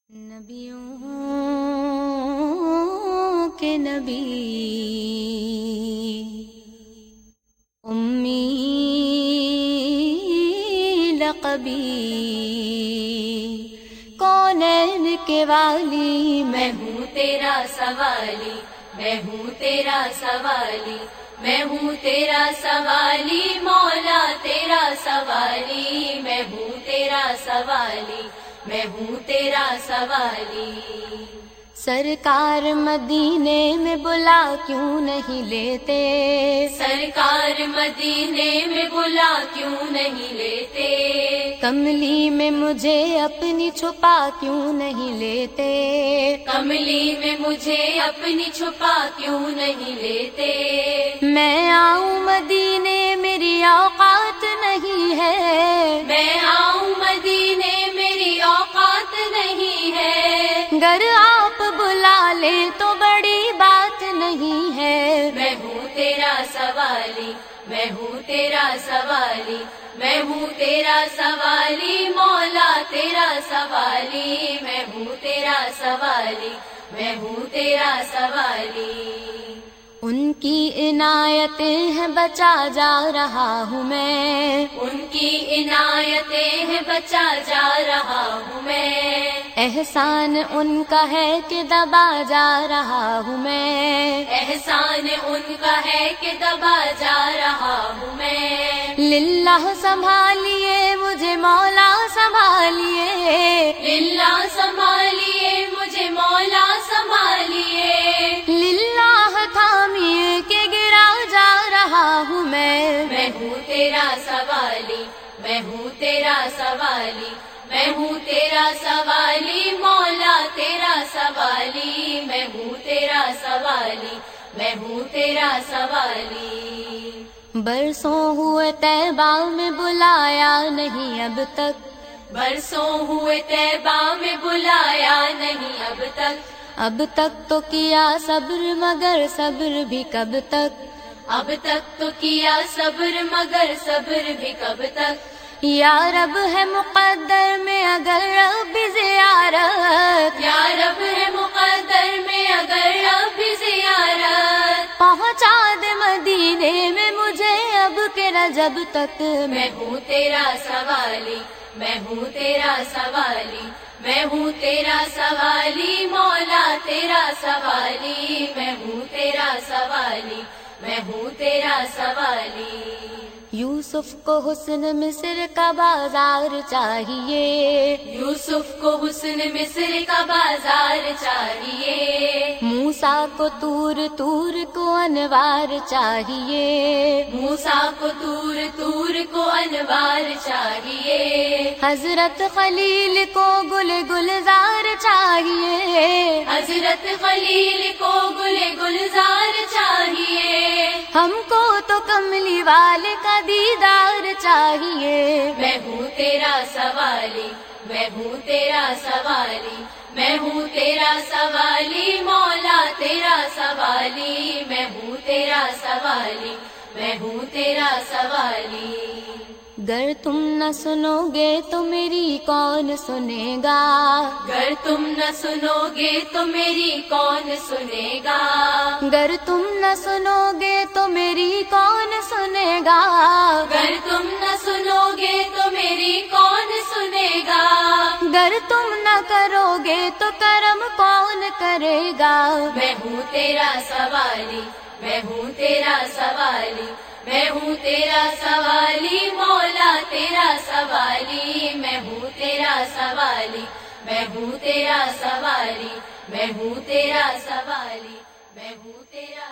نبیوں کے نبی امی لقبی کونین کے والی میں ہوں تیرا سوالی، میں ہوں تیرا سوالی، میں ہوں تیرا سوالی، مولا تیرا سوالی، میں ہوں تیرا سوالی، میں ہوں تیرا سوالی۔ سرکار مدینے میں بلا کیوں نہیں لیتے؟ سرکار مدینے میں بلا کیوں نہیں لیتے؟ کملی میں مجھے اپنی چھپا کیوں نہیں لیتے؟ کملی میں مجھے اپنی چھپا کیوں نہیں لیتے؟ میں آؤں مدینے میری اوقات نہیں ہے، میں آؤں مدینے میری اوقات نہیں ہے، گر آپ بلا لیں تو بڑی بات نہیں ہے۔ میں ہوں تیرا سوالی، میں ہوں تیرا سوالی، میں ہوں تیرا سوالی، مولا تیرا سوالی، میں ہوں تیرا سوالی، میں ہوں تیرا سوالی۔ ان کی عنایتیں ہیں بچا جا رہا ہوں میں، ان کی عنایتیں ہیں بچا جا رہا ہوں میں، احسان ان کا ہے کہ دبا جا رہا ہوں میں، احسان ان کا ہے کہ دبا جا رہا ہوں میں۔ للہ سنبھالیے مجھے مولا سنبھالیے، للہ سنبھالیے مجھے مولا سنبھالیے، للہ تھامیے کہ گرا جا رہا ہوں میں ہوں تیرا سوالی، میں ہوں تیرا سوالی، میں ہوں تیرا سوالی، مولا تیرا سوالی، میں ہوں تیرا سوالی، میں ہوں تیرا سوالی۔ برسوں ہوئے طیبہ میں بلایا نہیں اب تک، برسوں ہوئے طیبہ میں بلایا نہیں اب تک تو کیا صبر مگر صبر بھی کب تک، اب تک تو کیا صبر مگر صبر بھی کب تک۔ یا رب ہے مقدر میں اگر رب زیارت، یا رب ہے مقدر میں اگر رب زیارت، پہنچا دے مدینے میں مجھے اب کے رجب تک۔ میں ہوں تیرا سوالی، میں ہوں تیرا سوالی، میں ہوں تیرا سوالی، مولا تیرا سوالی، میں ہوں تیرا سوالی، میں ہوں تیرا سوالی۔ یوسف کو حسن مصر کا بازار چاہیے، یوسف کو حسن مصر کا بازار چاہیے، موسیٰ کو طور کو انوار چاہیے، موسیٰ کو طور کو انوار چاہیے، حضرت خلیل کو گلزار چاہیے، حضرت خلیل کو گلزار چاہیے۔ ہم کو تو کملی والے کا دیدار چاہیے۔ میں ہوں تیرا سوالی، میں ہوں تیرا سوالی، میں ہوں تیرا سوالی، مولا تیرا سوالی، میں ہوں تیرا سوالی، میں ہوں تیرا سوالی۔ گر تم نہ سنو گے تو میری کون سنے گا، گر تم نہ سنو گے تو میری کون سنے گا، گر تم نہ سنو گے تو میری کون سنے گا، گر تم نہ سنو گے تو میری کون سنے گا، گر تم نہ کرو گے تو کرم کون کرے گا۔ میں ہوں تیرا سوالی، میں ہوں تیرا سوالی، میں ہوں تیرا سوالی، مولا تیرا سوالی، میں ہوں تیرا سوالی، میں ہوں تیرا سوالی، میں ہوں تیرا سوالی، میں ہوں تیرا